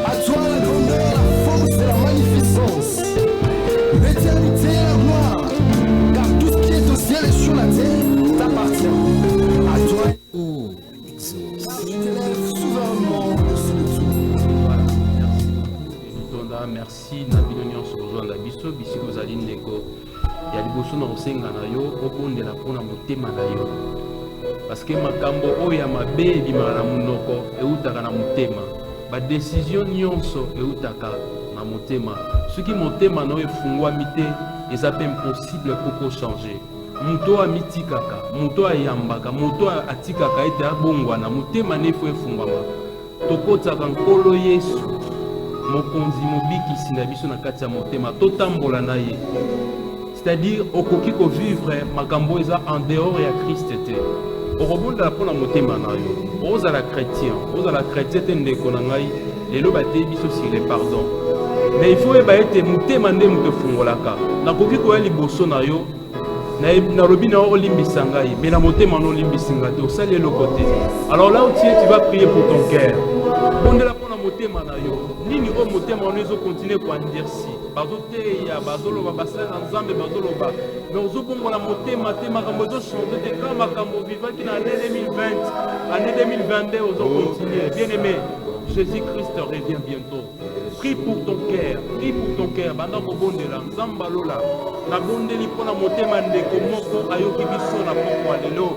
à toi la grandeur, la force et la magnificence, l'éternité et la gloire, car tout ce qui est au ciel et sur la terre t'appartient. À toi liboso na osenga na yo obondela mpona motema na yo parce que makambo oyo ya mabe ebimaka na monoko eutaka na motema badesizio nyonso eutaka na motema soki motema na oyo efungwami te eza mpe impossible mpo kochange moto amitikaka moto ayambaka moto atikaka ete abongwana motema nefo efungwama tokotaka nkolo yesu mokonzi mobikisi na biso na kati ya motema totambola na ye c'est-à-dire okoki kovivre makambo eza en dehors ya Christ te okobondela mpona motema na yo ozala chrétien te ndeko na ngai lelo bateye biso sur le pardon mais il faut yeba ete motema nde moto efungolaka nakoki koya liboso na yo nalobi na yo olimbisa ngai mais na motema na olimbisi nga te osali eloko te alors là où tu vas prier pour ton cœur bondela mpona motema na yo nini oyo motema wana ezokontinue koandirsi bazoteya bazoloba basala na nzambe bazoloba mais ozobongola motema te makambo ezochange te ka makambo vivaki na année 2020 année 2022 ozokontinue bien aimé Jésus-Christ revient bientôt. Prie pour ton cœur, banda kobondela nzamba lola na bondeli mpona motema ndeko moko ayoki biso na poko lelo.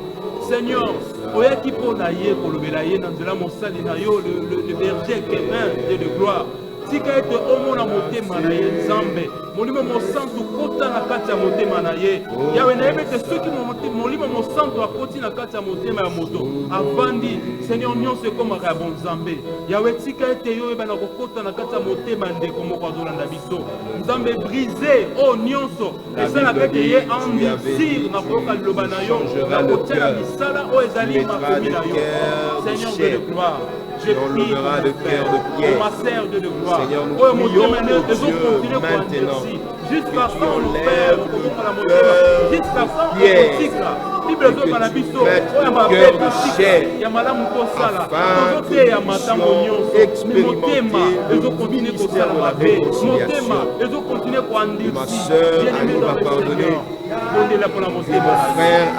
Seigneur, oyaki mpona ye kolobela ye na nzela mosali na yo le berger Kevin de gloire. Tika ete omona motema na ye nzambe molimo mosantu kota na kati ya motema na ye yawe nayebi ete soki molimo mosantu akoti na kati ya motema ya moto avandi seigneur nyonso ekomaka ya bonzambe yawe tika ete yo oyebana kokota na kati ya motema ndeko moko azolanda biso nzambe brise oyo nyonso esalaka ete ye endurcir na koyoka liloba na yo na kotiala misala oyo ezali makomi na yo seigneur de gloire. Je prie pour ma sœur de gloire. Seigneur, nous prions pour Dieu maintenant. Jusqu'à ce qu'on nous perd, jusqu'à ce qu'on nous Bible ezoba na biso oyo mabe tosika ya malamu tosala tozoteya matambo nyonso motema ezokontinue kosala mabe motema ezokontinue koandirsi bien-aimé dans le Seigneur bondela mpona motema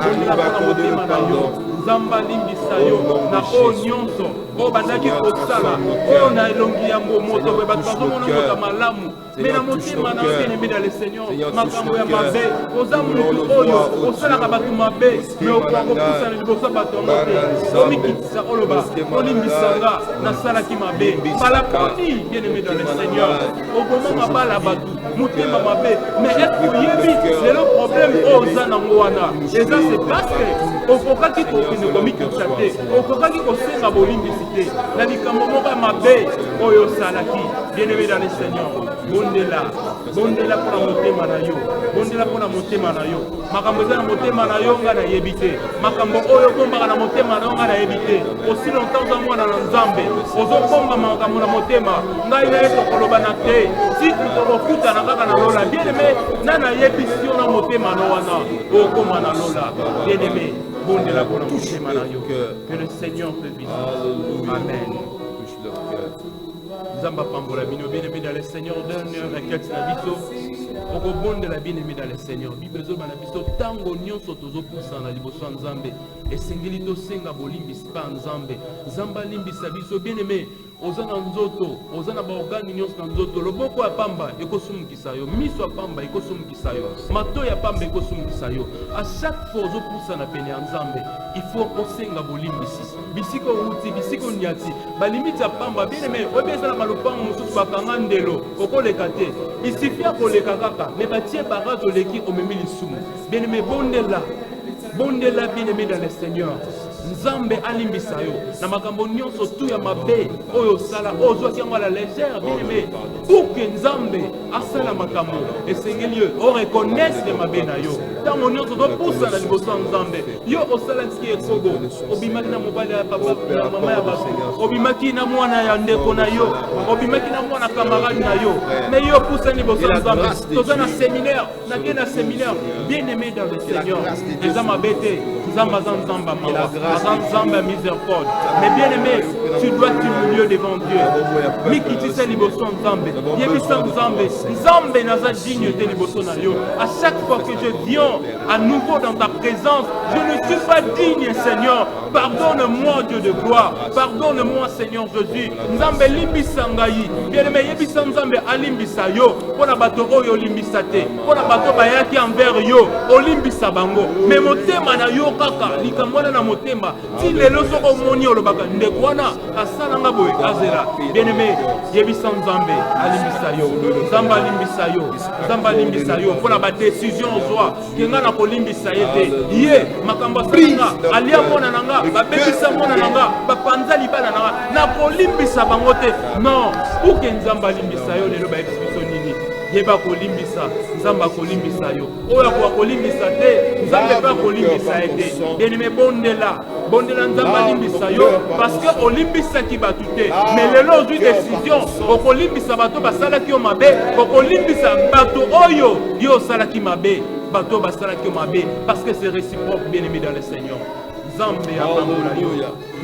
bondela mpona motema na yo nzambe alimbisa yo na oyo nyonso oyo bandaki kosala oyo na elongi yango moto boye bato bazomona moto malamu me na motema na yo bien-aimé dans le Seigneur makambo ya mabe oza motu oyo osalaka bato mabe me okoka kopusana liboso bato yango te omikitisa oloba olimbisanga nasalaki mabe mbala poni bien-aimé dans le Seigneur okoma mabala bato motema mabe mais est-ce oyebi lelo problème oyo oza nango wana eza c'est parce que okokaki kokende komikitisa te okokaki kosenga bolimbisi te na likambo moko ya mabe oyo osalaki bien-aimé dans le Seigneur bondela mpona motema na yo bondela mpona motema na yo makambo eza na motema na yo nga nayebi te makambo oyo okombaka na motema na yo nga nayebi te aussi longtemps oza mwana na nzambe ozobomba makambo na motema ngai naye tokolobana te si tokokutana kaka na lola bien-aimé na nayebisi yo na motema na wana okoma na lola bien-aimé bondela mpona motema na yo que le Seigneur te visite amen. Zamba pambola bino bien-aimé dans le Seigneur donne la quête na biso okobonde la bien-aimé dans le Seigneur Bible zo bana biso tango nyonso tozopusa na liboso ya Nzambe esengeli tosenga bolimbisi pa Nzambe Nzamba limbisa biso bien-aimé oza na nzoto oza na baorgane nyonso na nzoto loboko ya pamba ekosumukisa yo miso ya pamba ekosumukisa yo mato ya pamba ekosumukisa yo à chaque fois ozopusa na pene ya Nzambe il faut osenga bolimbisi bisiko uti bisiko nyati balimiti ya pamba bien-aimé obeza na malopango mosusu bakanga ndelo okoleka te isifia koleka kaka me batie barage oleki omemi lisumu bien-aimé bondela bien-aimé dans le Seigneur Nzambe alimbisa yo na makambo nyonso tu ya mabe oyo sala ozwaki yango la légère bien-aimé pour que Nzambe asala makambo esengeli yo o reconnaisse mabe na yo tango nyonso topusa na liboso ya Nzambe yo osalaki ekogo obimaki na mobali ya papa ya mama ya baso obimaki na mwana ya ndeko na yo obimaki na mwana camarade na yo mais yo pusa liboso ya Nzambe toza na séminaire na séminaire bien-aimé dans le Seigneur eza mabe te Nzamba Nzamba Nzamba miséricorde. Mais bien aimé, tu dois t'humilier devant Dieu. Mikiti se liboso Nzambe. Yebisa Nzambe. Nzambe naza digne de liboso na yo. À chaque fois que je viens à nouveau dans ta présence, je ne suis pas digne, Seigneur. Pardonne-moi, Dieu de gloire. Pardonne-moi, Seigneur Jésus. Nzambe limbisa ngai. Bien aimé, yebisa Nzambe alimbisa yo. Pona bato oyo limbisa te. Pona bato bayaki envers yo. Olimbisa bango. Mais motema na yo kaka likamwana na motema. Ti lelo soko moni olobaka ndeko wana asala nga boye azela. Bien aimé, yebisa Nzambe alimbisa yo. Nzambe alimbisa yo. Nzambe alimbisa yo. Pona ba décision zwa. Kenga na kolimbisa yete. Ye makambo sanga alia mona nanga. Babebisa mona nanga. Bapanza libala nanga. Na kolimbisa bango te. Non, pour que Nzambe alimbisa yo lelo ba ebiso nini. Yeba kolimbisa, Nzamba kolimbisa yo. Oya kwa kolimbisa te, Nzambe pa kolimbisa ete. Bien-aimé bondela Nzamba limbisa yo parce que olimbisa ki batu te. Mais lelo ozwi décision, okolimbisa bato basalaki yo mabe, okolimbisa bato oyo yo salaki mabe, bato basalaki yo mabe parce que c'est réciproque, bien-aimé dans le Seigneur. Nzambe ya pambola yo.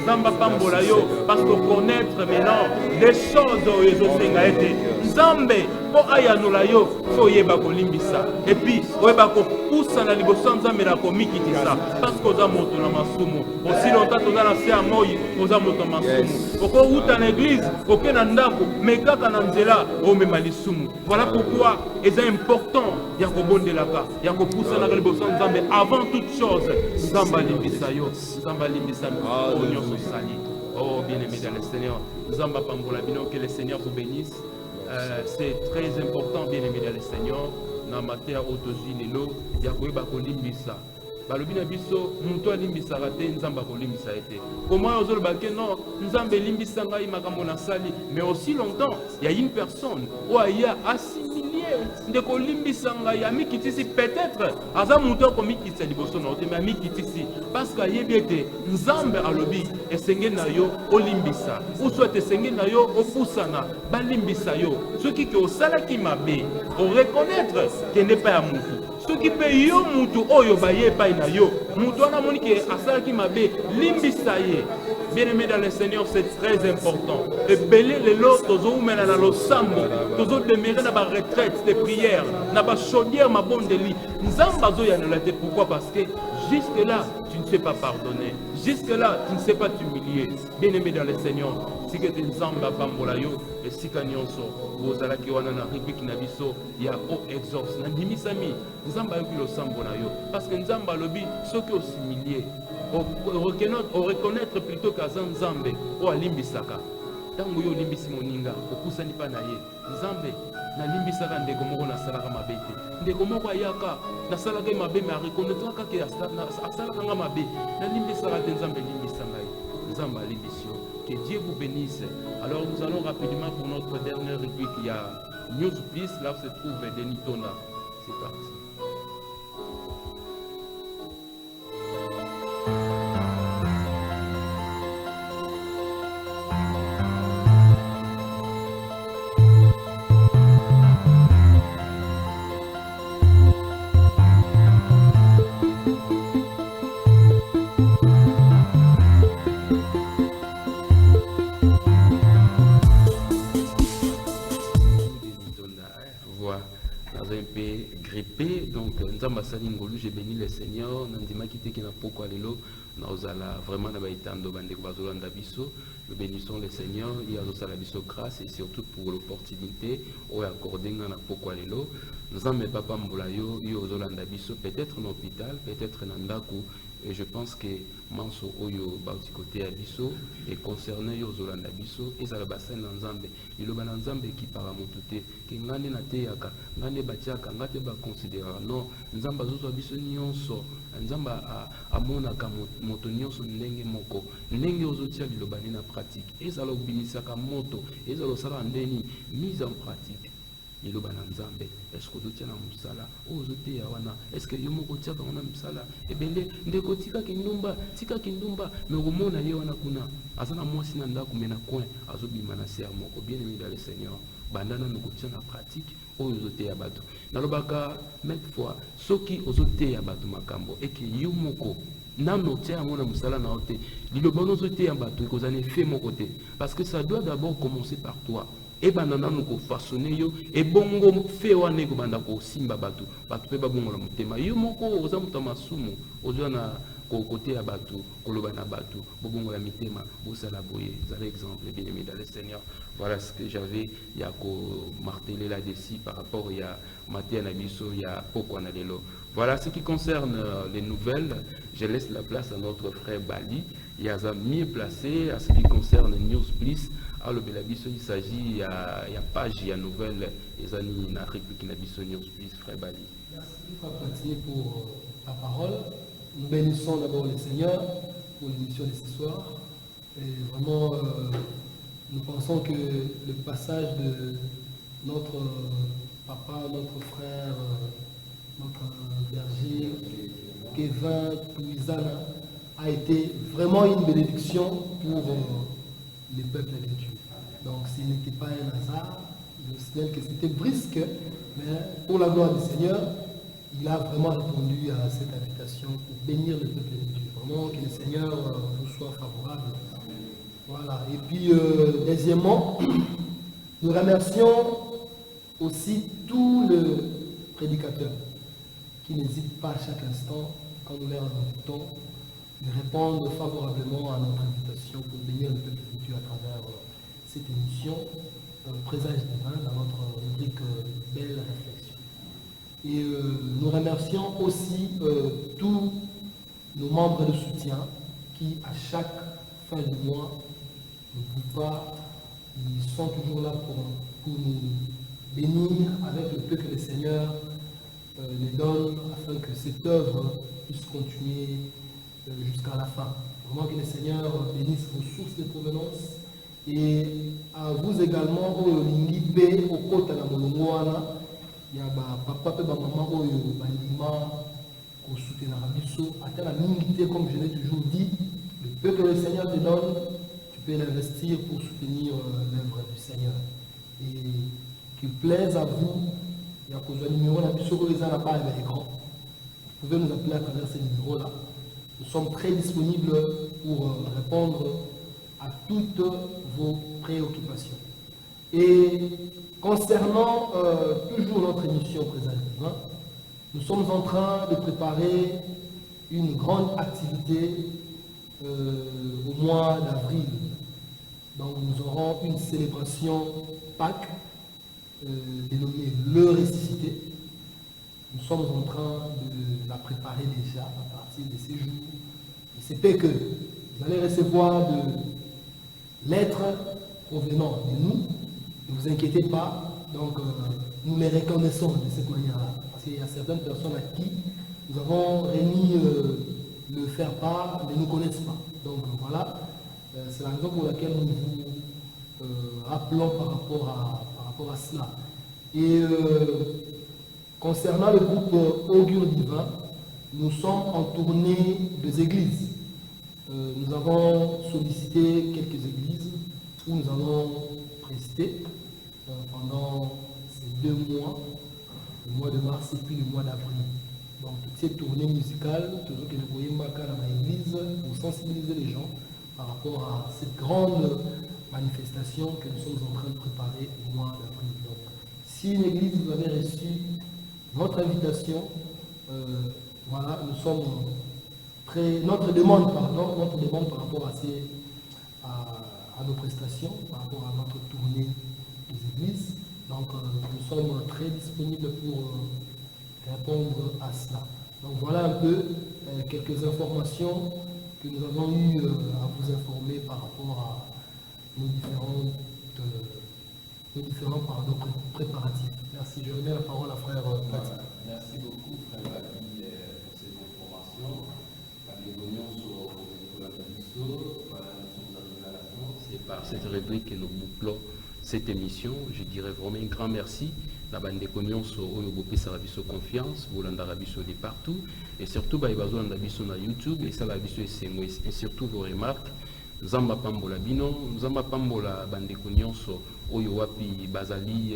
Nzamba pambola yo parce que connaître maintenant les choses ezosenga ete. Nzambe po ayanola yo fo yeba kolimbisa. Et puis oyeba ko poussa na liboso Nzambe na komikitisa parce que oza moto na masumu. Aussi longtemps toza na se amoyi oza moto na masumu. Oko uta na église, oke na ndako, mais kaka na nzela omema lisumu. Voilà pourquoi c'est important ya kobondelaka, ya ko poussa na liboso Nzambe avant toute chose. Nzamba limbisa yo, Nzamba limbisa yo. Oh bien-aimé dans le Seigneur, Nzamba pambola bino, que le Seigneur vous bénisse. C'est très important, bien-aimé dans le Seigneur. Na matière autoginelo, yakoyeba kolimbisa. Balobina biso, muntu alimbisaka te, Nzamba kolimbisa ete. Comment ozoloba ke non, Nzambe limbisa ngai makambo na sali, mais aussi longtemps, il y a une personne ou aya assimilé de kolimbisa ngai amikitisi peut-être aza muntu komikitisa liboso na ote mais amikitisi parce que yebi ete Nzambe alobi esenge na yo olimbisa ou soit esenge na yo opusana balimbisa yo soki ke osalaki mabe o reconnaître que n'est pas ya mutu. Ce qui peut yo mutu oyo baye pa na yo mutu ana moni ke asalaki mabe limbisa ye. Bien-aimé dans le Seigneur, c'est très important. Et belé les lots, tozo mena na lo sambo, tozo demeurer na ba retraite de prière, na ba chaudière ma bonne de lit. Nzamba zo ya na te pourquoi parce que jusque là tu ne sais pas pardonner. Jusque là tu ne sais pas t'humilier. Bien-aimé dans le Seigneur, si que Nzamba pambola yo et si kanyonso bozala ki wana na ribiki na biso ya o exorce na dimisami Nzamba yo ki lo sambo na yo parce que Nzamba lobi soki osimilier au reconnaître plutôt qu'Azan Nzambe ou alimbisaka. Tango yo limbisi moninga okusani pa na ye. Nzambe na limbisaka ndeko moko na salaka mabete. Ndeko moko ayaka na salaka mabe mais reconnaître que asalaka nga mabe. Na limbisaka te Nzambe limbisanga ye. Nzamba limbisio. Que Dieu vous bénisse. Alors nous allons rapidement pour notre dernière rubrique. Il y a News Peace, là où se trouve Denis Tona. C'est parti. Nzamba sali ngolu je bénis le Seigneur nandima kiteki na poko alelo na ozala vraiment na baitando bandeko bazolanda biso. Nous bénissons le Seigneur il a osala biso grâce et surtout pour l'opportunité o accordé na poko alelo. Nzambe papa mbula yo yo ozolanda biso peut-être en hôpital peut-être na ndako. Et je pense que Manso Oyo Bauti côté Abisso est concerné aux Zolanda Bisso et ça le bassin d'Anzambe. Il y a un Nzambe qui paramotote, qui ngane na teyaka, ngane batiaka, ngate ba considérer. Non, Nzamba zozo Abisso nyonso, Nzamba amonaka moto nyonso ndenge moko, ndenge ozotia lilobani na pratique. Et ça l'obinisaka moto, et ça le sala ndeni mise en pratique. Ilobana Nzambe est-ce que dotia na musala ozote ya wana est-ce que yomo kotia ka wana musala ebele ndeko tika kindumba mais omona ye wana kuna azana mwasi na ndako mena coin azobima na ser moko bien aimé dans le Seigneur bandana no kotia na pratique ozote ya bato nalobaka maintes fois soki ozote ya bato makambo et que yomoko nano tia mona musala na ote lilobono zote ya bato ekozana fait mon côté parce que ça doit d'abord commencer par toi et banana nous ko façonner yo et bongo fait wana ko banda ko simba bato pe ba bongo la mutema yo moko oza mutama sumu ozo na ko côté ya bato koloba na bato bongo la mitema osala boye za l'exemple bien aimé dans le Seigneur. Voilà ce que j'avais ya ko marteler là-dessus par rapport ya Matthieu na biso ya poko na lelo. Voilà ce qui concerne les nouvelles. Je laisse la place à notre frère Bali. Il y a mieux placé à ce qui concerne News Plus. Alors, il s'agit, il y a page, il y a nouvelles, et ça, il y a réplique News Plus, frère Bali. Merci, frère Platini, pour ta parole. Nous bénissons d'abord le Seigneur pour l'émission de ce soir. Et vraiment, nous pensons que le passage de notre papa, notre frère, notre berger, Kevin Touizana, a été vraiment une bénédiction pour les peuples de Dieu. Donc ce n'était pas un hasard, je signale que c'était brusque, mais pour la gloire du Seigneur, il a vraiment répondu à cette invitation pour bénir le peuple de Dieu. Vraiment que le Seigneur vous soit favorable. Voilà. Et puis deuxièmement, nous remercions aussi tous les prédicateurs qui n'hésitent pas à chaque instant, quand nous leur invitons, de répondre favorablement à notre invitation pour bénir le peuple de Dieu à travers cette émission, Présage divin, dans notre rubrique Belle réflexion. Et nous remercions aussi tous nos membres de soutien qui, à chaque fin du mois, n'oublient pas, ils sont toujours là pour nous bénir avec le peu que le Seigneur les donne afin que cette œuvre puisse continuer jusqu'à la fin. Vraiment que le Seigneur bénisse vos sources de provenance et à vous également, au Lingipe, au Kota na Molongwana, il y a papa et maman au Balima, au soutien à Rabiso, à la minité, comme je l'ai toujours dit, le peu que le Seigneur te donne, tu peux l'investir pour soutenir l'œuvre du Seigneur. Et qu'il plaise à vous. Il y a un numéro là, puisque les gens n'ont pas un écran. Vous pouvez nous appeler à travers ces numéros-là. Nous sommes très disponibles pour répondre à toutes vos préoccupations. Et concernant toujours notre émission Présage divin, nous sommes en train de préparer une grande activité au mois d'avril. Donc nous aurons une célébration Pâques dénommée Le Ressuscité. Nous sommes en train de la préparer déjà à partir de ces jours. C'est que vous allez recevoir de lettres provenant de nous. Ne vous inquiétez pas. Donc nous les reconnaissons de cette manière-là. Parce qu'il y a certaines personnes à qui nous avons remis le faire-part, mais ne nous connaissent pas. Donc voilà, c'est la raison pour laquelle nous vous rappelons par rapport à cela. Et concernant le groupe Augure Divin, nous sommes en tournée des églises. Nous avons sollicité quelques églises où nous allons prester pendant ces 2 mois, le mois de mars et puis le mois d'avril. Donc toute cette tournée musicale, toujours que nous voyons dans l'église pour sensibiliser les gens par rapport à cette grande manifestation que nous sommes en train de préparer au mois d'avril. Donc, si une église vous avez reçu notre invitation, voilà, nous sommes notre demande par rapport à nos prestations, par rapport à notre tournée des églises. Donc nous sommes très disponibles pour répondre à cela. Donc voilà un peu quelques informations que nous avons eu à vous informer par rapport à nos différents préparatifs. Merci. Je remets la parole à frère Pati. Merci beaucoup, frère Bali, pour cette information. C'est par cette rubrique que nous bouclons cette émission. Je dirais vraiment un grand merci. La bande de Konionso, Oyobopé Sarabiso Confiance, Bolanda Rabiso de partout, et surtout Baïbazo Landabiso na YouTube, et ça Labiso et surtout vos remarques. Zamba pambola bino, Zamba pambola bandeko nyonso oyo wapi bazali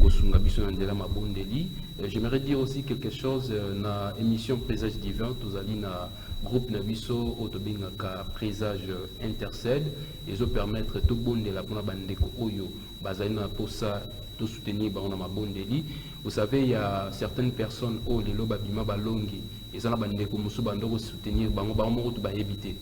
kosunga biso na ndela mabondeli. J'aimerais dire aussi quelque chose na émission Présage divin, tozali na groupe na biso otobengaka Présage intercède et zo permettre to bondela pona bandeko oyo bazali na posa to soutenir ba na mabondeli. Vous savez, il y a certaines personnes au lelo babima balongi et ça na bandeko musu bandoko soutenir bango bango to ba éviter.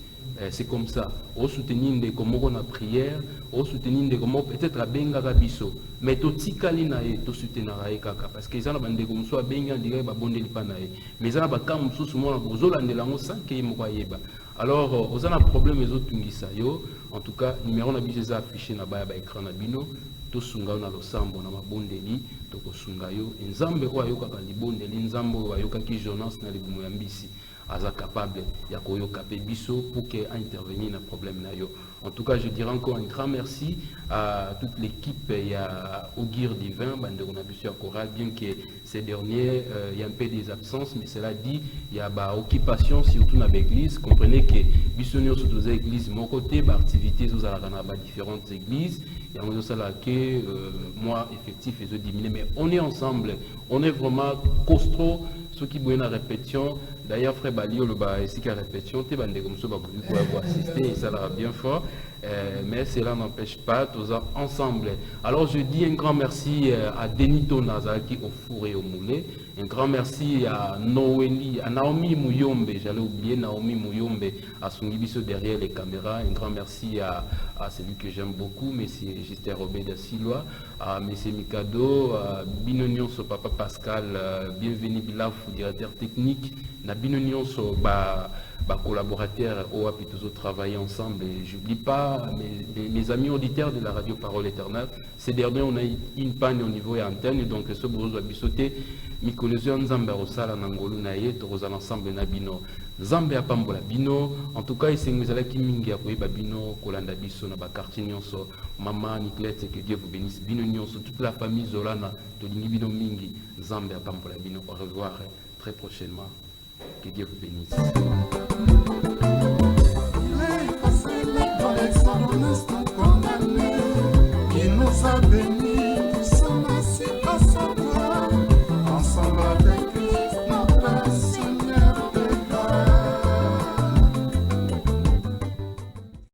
C'est comme ça. Au soutenir des comment on a prière, au soutenir des comment peut-être à benga rabiso, mais tout tikali na e tout soutenir kaka parce que ça na bande comme soit benga dirait ba bonde lipa na e. Mais ça na ba kam sous mo na bozola ndelango sans que mo yeba. Alors aux a problème les autres tungisa yo. En tout cas, numéro na biso affiché na ba écran na bino. To sunga na losambo na mabondeli to ko sunga yo nzambe o ayoka ka libondeli nzambe o ayoka ki Jonas na libumu ya mbisi. Aza capable ya koyoka pe biso pour que intervenir na problème na yo. En tout cas, je dirais encore un grand merci à toute l'équipe. Il y a Augure Divin, bande on a vu sur chorale, bien que ces derniers, il y a un peu des absences, mais cela dit, il y a bah, occupation surtout dans l'église. Comprenez que Bissonio sur deux églises, mon côté, bah, activités sur différentes églises. Il y a un ça que moi, effectif, et je diminue, mais on est ensemble, on est vraiment costaud, ceux qui voient la répétition. D'ailleurs, frère Balio, le bas ici qui a répétition, tu vas comme ça, pour assister, et ça l'a bien fort. Mais cela n'empêche pas, tous ensemble. Alors je dis un grand merci à Denito Nazaki au four et au moulet. Un grand merci à Noélie, à Naomi Mouyombe, j'allais oublier Naomi Mouyombe, à Sungibiso derrière les caméras. Un grand merci à celui que j'aime beaucoup, M. Gister Robé da Silva, à M. Mikado, à Binonion, Papa Pascal, bienvenue Bilaf, directeur technique, na Binonion, collaborateurs OAP et tous autres travailler ensemble. Et j'oublie pas mes amis auditeurs de la radio Parole Éternelle. Ces derniers, on a eu une panne au niveau et antenne, donc ce besoin de bisoter. Mikolezo Nzambe Rosala Nangolu Naye, Torosa l'ensemble Nabino. Nzambe a Pambola Bino. En tout cas, c'est Muzala Kimingi Akoye Babino, Kolanda Biso, Naba quartier Nyonso, Maman Nicolette, que Dieu vous bénisse. Bino Nyonso, toute la famille Zolana, Tolingi Bino Mingi, Nzambe a Pambola Bino. Au revoir très prochainement. Que Dieu vous bénisse. Qui nous a bénis.